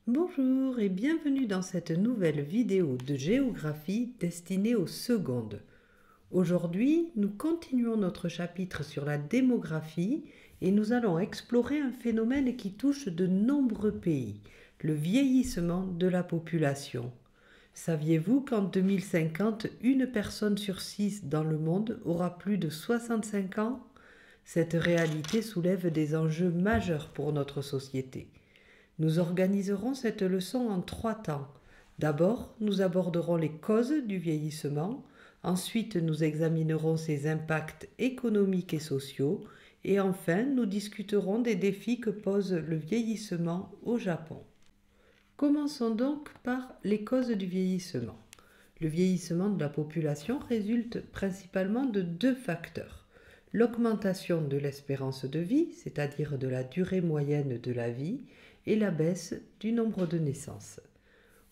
Bonjour et bienvenue dans cette nouvelle vidéo de géographie destinée aux secondes. Aujourd'hui, nous continuons notre chapitre sur la démographie et nous allons explorer un phénomène qui touche de nombreux pays, le vieillissement de la population. Saviez-vous qu'en 2050, une personne sur 6 dans le monde aura plus de 65 ans? Cette réalité soulève des enjeux majeurs pour notre société. Nous organiserons cette leçon en 3 temps. D'abord, nous aborderons les causes du vieillissement, ensuite nous examinerons ses impacts économiques et sociaux, et enfin nous discuterons des défis que pose le vieillissement au Japon. Commençons donc par les causes du vieillissement. Le vieillissement de la population résulte principalement de 2 facteurs. L'augmentation de l'espérance de vie, c'est-à-dire de la durée moyenne de la vie, et la baisse du nombre de naissances.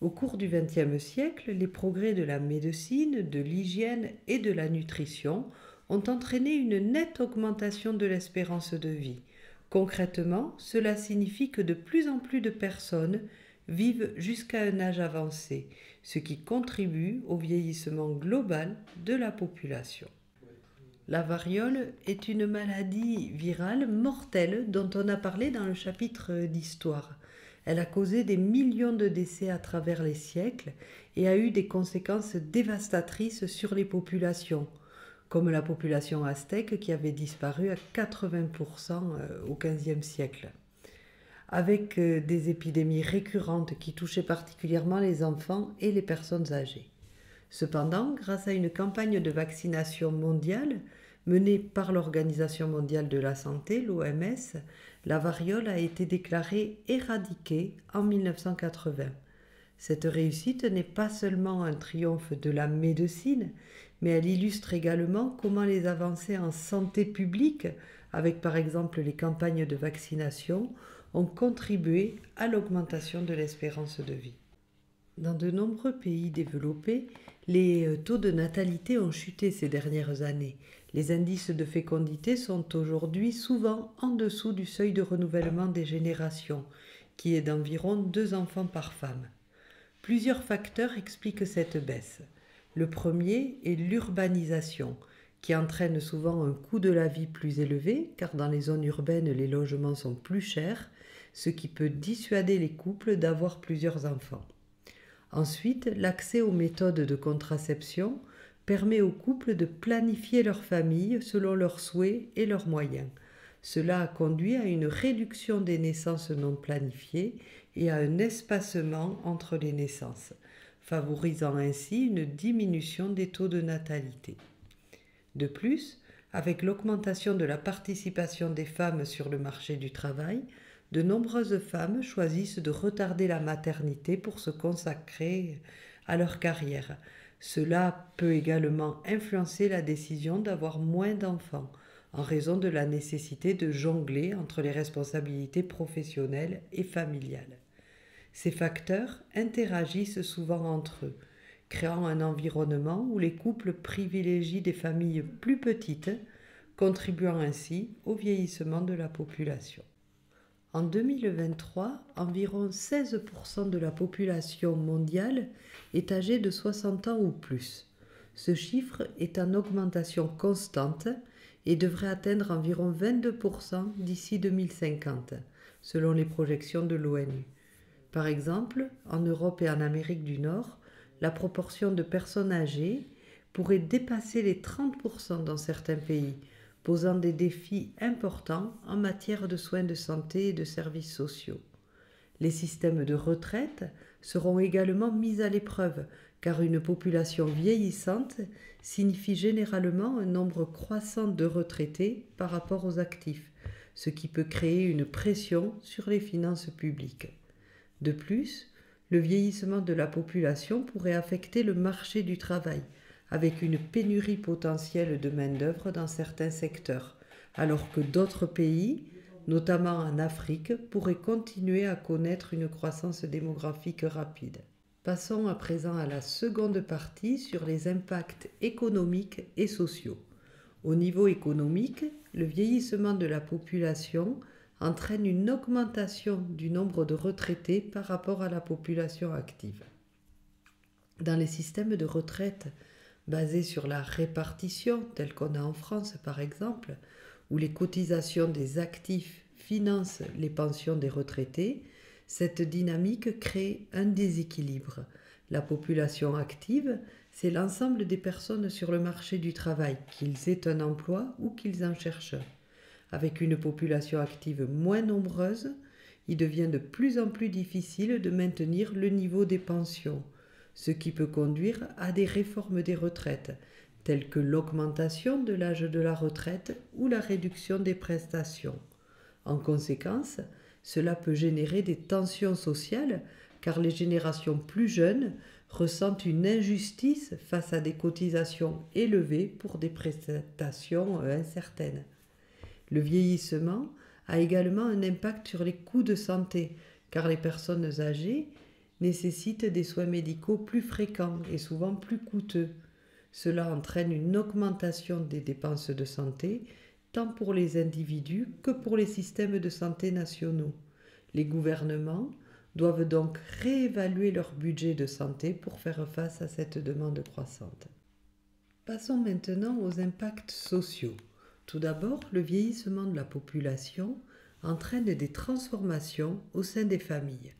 Au cours du XXe siècle, les progrès de la médecine, de l'hygiène et de la nutrition ont entraîné une nette augmentation de l'espérance de vie. Concrètement, cela signifie que de plus en plus de personnes vivent jusqu'à un âge avancé, ce qui contribue au vieillissement global de la population. La variole est une maladie virale mortelle dont on a parlé dans le chapitre d'histoire. Elle a causé des millions de décès à travers les siècles et a eu des conséquences dévastatrices sur les populations, comme la population aztèque qui avait disparu à 80% au XVe siècle. Avec des épidémies récurrentes qui touchaient particulièrement les enfants et les personnes âgées. Cependant, grâce à une campagne de vaccination mondiale menée par l'Organisation mondiale de la santé, l'OMS, la variole a été déclarée éradiquée en 1980. Cette réussite n'est pas seulement un triomphe de la médecine, mais elle illustre également comment les avancées en santé publique, avec par exemple les campagnes de vaccination, ont contribué à l'augmentation de l'espérance de vie. Dans de nombreux pays développés, les taux de natalité ont chuté ces dernières années. Les indices de fécondité sont aujourd'hui souvent en dessous du seuil de renouvellement des générations, qui est d'environ 2 enfants par femme. Plusieurs facteurs expliquent cette baisse. Le premier est l'urbanisation, qui entraîne souvent un coût de la vie plus élevé, car dans les zones urbaines, les logements sont plus chers, ce qui peut dissuader les couples d'avoir plusieurs enfants. Ensuite, l'accès aux méthodes de contraception permet aux couples de planifier leur famille selon leurs souhaits et leurs moyens. Cela a conduit à une réduction des naissances non planifiées et à un espacement entre les naissances, favorisant ainsi une diminution des taux de natalité. De plus, avec l'augmentation de la participation des femmes sur le marché du travail, de nombreuses femmes choisissent de retarder la maternité pour se consacrer à leur carrière. Cela peut également influencer la décision d'avoir moins d'enfants, en raison de la nécessité de jongler entre les responsabilités professionnelles et familiales. Ces facteurs interagissent souvent entre eux, créant un environnement où les couples privilégient des familles plus petites, contribuant ainsi au vieillissement de la population. En 2023, environ 16% de la population mondiale est âgée de 60 ans ou plus. Ce chiffre est en augmentation constante et devrait atteindre environ 22% d'ici 2050, selon les projections de l'ONU. Par exemple, en Europe et en Amérique du Nord, la proportion de personnes âgées pourrait dépasser les 30% dans certains pays, posant des défis importants en matière de soins de santé et de services sociaux. Les systèmes de retraite seront également mis à l'épreuve, car une population vieillissante signifie généralement un nombre croissant de retraités par rapport aux actifs, ce qui peut créer une pression sur les finances publiques. De plus, le vieillissement de la population pourrait affecter le marché du travail, avec une pénurie potentielle de main-d'œuvre dans certains secteurs, alors que d'autres pays, notamment en Afrique, pourraient continuer à connaître une croissance démographique rapide. Passons à présent à la seconde partie sur les impacts économiques et sociaux. Au niveau économique, le vieillissement de la population entraîne une augmentation du nombre de retraités par rapport à la population active. Dans les systèmes de retraite basés sur la répartition, tels qu'on a en France par exemple, où les cotisations des actifs financent les pensions des retraités, cette dynamique crée un déséquilibre. La population active, c'est l'ensemble des personnes sur le marché du travail, qu'ils aient un emploi ou qu'ils en cherchent. Avec une population active moins nombreuse, il devient de plus en plus difficile de maintenir le niveau des pensions, ce qui peut conduire à des réformes des retraites, telles que l'augmentation de l'âge de la retraite ou la réduction des prestations. En conséquence, cela peut générer des tensions sociales car les générations plus jeunes ressentent une injustice face à des cotisations élevées pour des prestations incertaines. Le vieillissement a également un impact sur les coûts de santé car les personnes âgées nécessitent des soins médicaux plus fréquents et souvent plus coûteux. Cela entraîne une augmentation des dépenses de santé, tant pour les individus que pour les systèmes de santé nationaux. Les gouvernements doivent donc réévaluer leur budget de santé pour faire face à cette demande croissante. Passons maintenant aux impacts sociaux. Tout d'abord, le vieillissement de la population entraîne des transformations au sein des familles.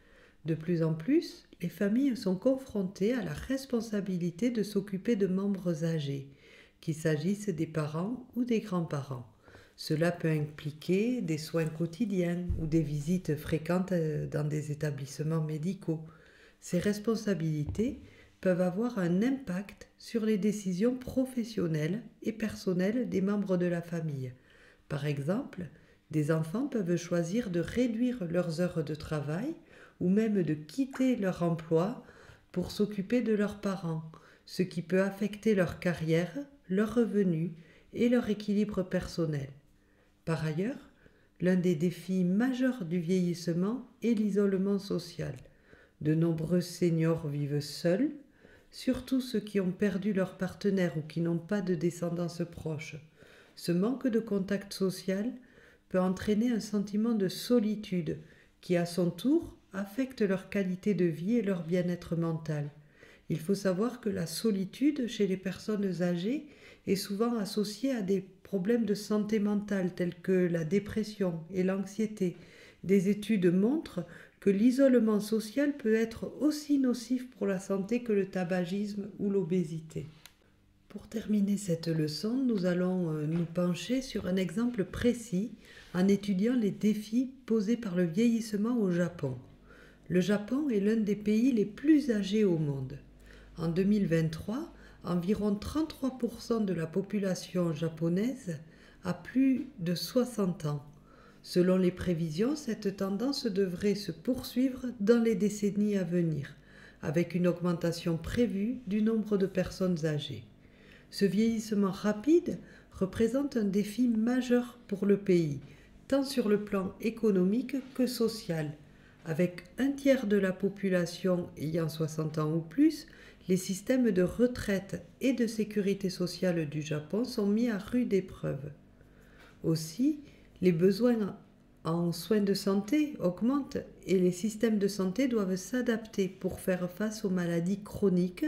De plus en plus, les familles sont confrontées à la responsabilité de s'occuper de membres âgés, qu'il s'agisse des parents ou des grands-parents. Cela peut impliquer des soins quotidiens ou des visites fréquentes dans des établissements médicaux. Ces responsabilités peuvent avoir un impact sur les décisions professionnelles et personnelles des membres de la famille. Par exemple, des enfants peuvent choisir de réduire leurs heures de travail ou même de quitter leur emploi pour s'occuper de leurs parents, ce qui peut affecter leur carrière, leurs revenus et leur équilibre personnel. Par ailleurs, l'un des défis majeurs du vieillissement est l'isolement social. De nombreux seniors vivent seuls, surtout ceux qui ont perdu leur partenaire ou qui n'ont pas de descendance proche. Ce manque de contact social peut entraîner un sentiment de solitude qui, à son tour, affecte leur qualité de vie et leur bien-être mental. Il faut savoir que la solitude chez les personnes âgées est souvent associée à des problèmes de santé mentale tels que la dépression et l'anxiété. Des études montrent que l'isolement social peut être aussi nocif pour la santé que le tabagisme ou l'obésité. Pour terminer cette leçon, nous allons nous pencher sur un exemple précis en étudiant les défis posés par le vieillissement au Japon. Le Japon est l'un des pays les plus âgés au monde. En 2023, environ 33% de la population japonaise a plus de 60 ans. Selon les prévisions, cette tendance devrait se poursuivre dans les décennies à venir, avec une augmentation prévue du nombre de personnes âgées. Ce vieillissement rapide représente un défi majeur pour le pays, tant sur le plan économique que social. Avec un tiers de la population ayant 60 ans ou plus, les systèmes de retraite et de sécurité sociale du Japon sont mis à rude épreuve. Aussi, les besoins en soins de santé augmentent et les systèmes de santé doivent s'adapter pour faire face aux maladies chroniques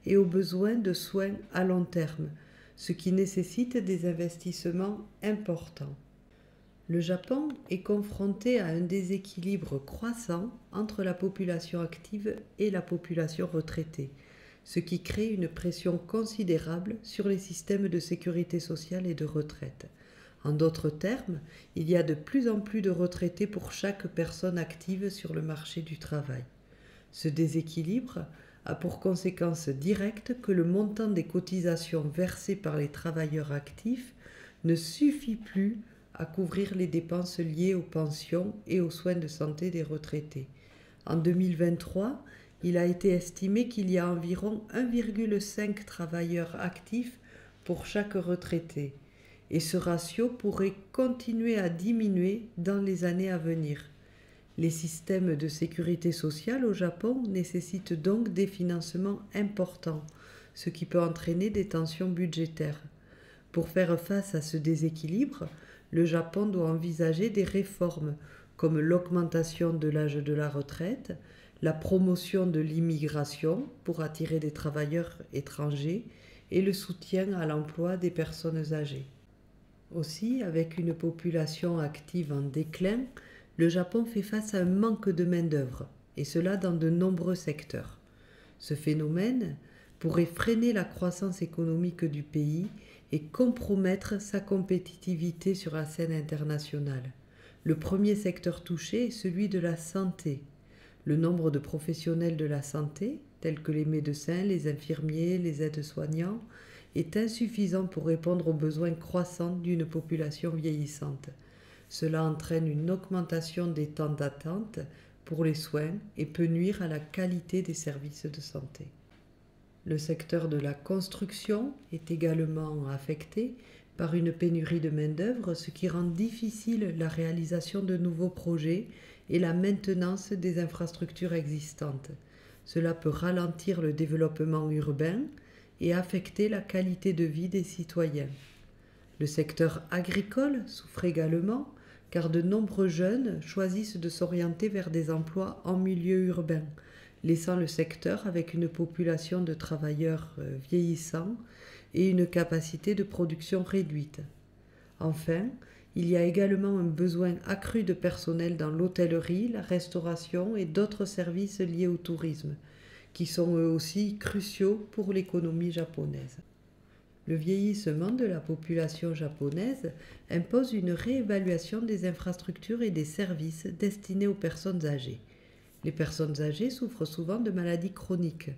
et aux besoins de soins à long terme, ce qui nécessite des investissements importants. Le Japon est confronté à un déséquilibre croissant entre la population active et la population retraitée, ce qui crée une pression considérable sur les systèmes de sécurité sociale et de retraite. En d'autres termes, il y a de plus en plus de retraités pour chaque personne active sur le marché du travail. Ce déséquilibre a pour conséquence directe que le montant des cotisations versées par les travailleurs actifs ne suffit plus à couvrir les dépenses liées aux pensions et aux soins de santé des retraités. En 2023, il a été estimé qu'il y a environ 1,5 travailleurs actifs pour chaque retraité, et ce ratio pourrait continuer à diminuer dans les années à venir. Les systèmes de sécurité sociale au Japon nécessitent donc des financements importants, ce qui peut entraîner des tensions budgétaires. Pour faire face à ce déséquilibre, le Japon doit envisager des réformes comme l'augmentation de l'âge de la retraite, la promotion de l'immigration pour attirer des travailleurs étrangers et le soutien à l'emploi des personnes âgées. Aussi, avec une population active en déclin, le Japon fait face à un manque de main-d'œuvre, et cela dans de nombreux secteurs. Ce phénomène pourrait freiner la croissance économique du pays et compromettre sa compétitivité sur la scène internationale. Le premier secteur touché est celui de la santé. Le nombre de professionnels de la santé, tels que les médecins, les infirmiers, les aides-soignants, est insuffisant pour répondre aux besoins croissants d'une population vieillissante. Cela entraîne une augmentation des temps d'attente pour les soins et peut nuire à la qualité des services de santé. Le secteur de la construction est également affecté par une pénurie de main-d'œuvre, ce qui rend difficile la réalisation de nouveaux projets et la maintenance des infrastructures existantes. Cela peut ralentir le développement urbain et affecter la qualité de vie des citoyens. Le secteur agricole souffre également car de nombreux jeunes choisissent de s'orienter vers des emplois en milieu urbain, laissant le secteur avec une population de travailleurs vieillissants et une capacité de production réduite. Enfin, il y a également un besoin accru de personnel dans l'hôtellerie, la restauration et d'autres services liés au tourisme, qui sont eux aussi cruciaux pour l'économie japonaise. Le vieillissement de la population japonaise impose une réévaluation des infrastructures et des services destinés aux personnes âgées. Les personnes âgées souffrent souvent de maladies chroniques,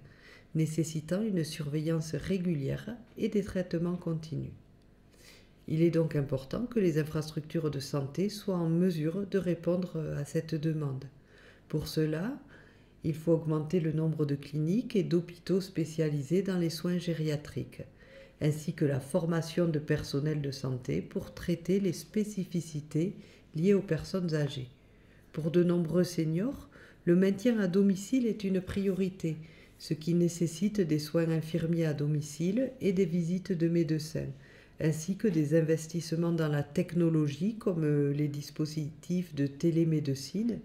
nécessitant une surveillance régulière et des traitements continus. Il est donc important que les infrastructures de santé soient en mesure de répondre à cette demande. Pour cela, il faut augmenter le nombre de cliniques et d'hôpitaux spécialisés dans les soins gériatriques, ainsi que la formation de personnel de santé pour traiter les spécificités liées aux personnes âgées. Pour de nombreux seniors, le maintien à domicile est une priorité, ce qui nécessite des soins infirmiers à domicile et des visites de médecins, ainsi que des investissements dans la technologie comme les dispositifs de télémédecine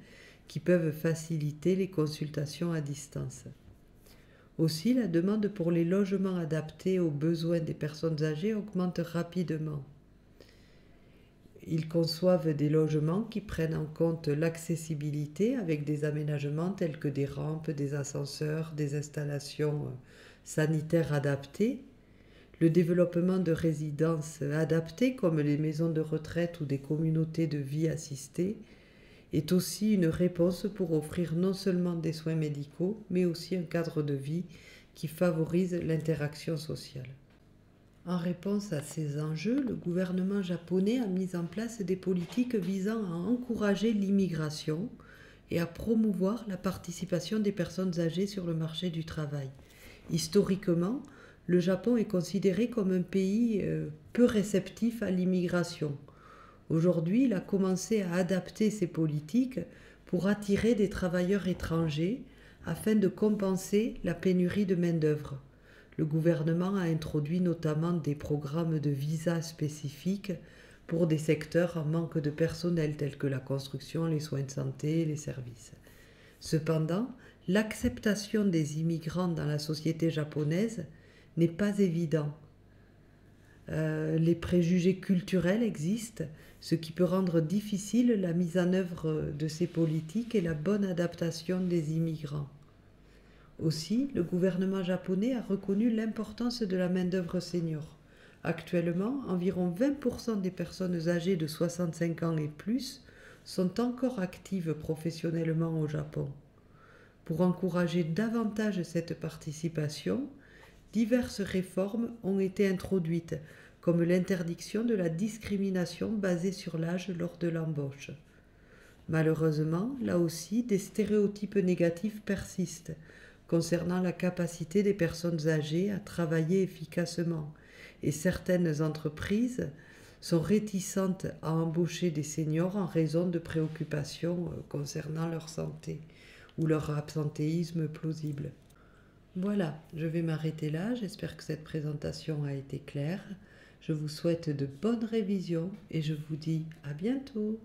qui peuvent faciliter les consultations à distance. Aussi, la demande pour les logements adaptés aux besoins des personnes âgées augmente rapidement. Ils conçoivent des logements qui prennent en compte l'accessibilité avec des aménagements tels que des rampes, des ascenseurs, des installations sanitaires adaptées, le développement de résidences adaptées comme les maisons de retraite ou des communautés de vie assistées est aussi une réponse pour offrir non seulement des soins médicaux, mais aussi un cadre de vie qui favorise l'interaction sociale. En réponse à ces enjeux, le gouvernement japonais a mis en place des politiques visant à encourager l'immigration et à promouvoir la participation des personnes âgées sur le marché du travail. Historiquement, le Japon est considéré comme un pays peu réceptif à l'immigration. Aujourd'hui, il a commencé à adapter ses politiques pour attirer des travailleurs étrangers afin de compenser la pénurie de main-d'œuvre. Le gouvernement a introduit notamment des programmes de visas spécifiques pour des secteurs en manque de personnel tels que la construction, les soins de santé et les services. Cependant, l'acceptation des immigrants dans la société japonaise n'est pas évidente. Les préjugés culturels existent, ce qui peut rendre difficile la mise en œuvre de ces politiques et la bonne adaptation des immigrants. Aussi, le gouvernement japonais a reconnu l'importance de la main-d'œuvre senior. Actuellement, environ 20% des personnes âgées de 65 ans et plus sont encore actives professionnellement au Japon. Pour encourager davantage cette participation, diverses réformes ont été introduites, comme l'interdiction de la discrimination basée sur l'âge lors de l'embauche. Malheureusement, là aussi, des stéréotypes négatifs persistent concernant la capacité des personnes âgées à travailler efficacement, et certaines entreprises sont réticentes à embaucher des seniors en raison de préoccupations concernant leur santé ou leur absentéisme plausible. Voilà, je vais m'arrêter là, j'espère que cette présentation a été claire. Je vous souhaite de bonnes révisions et je vous dis à bientôt.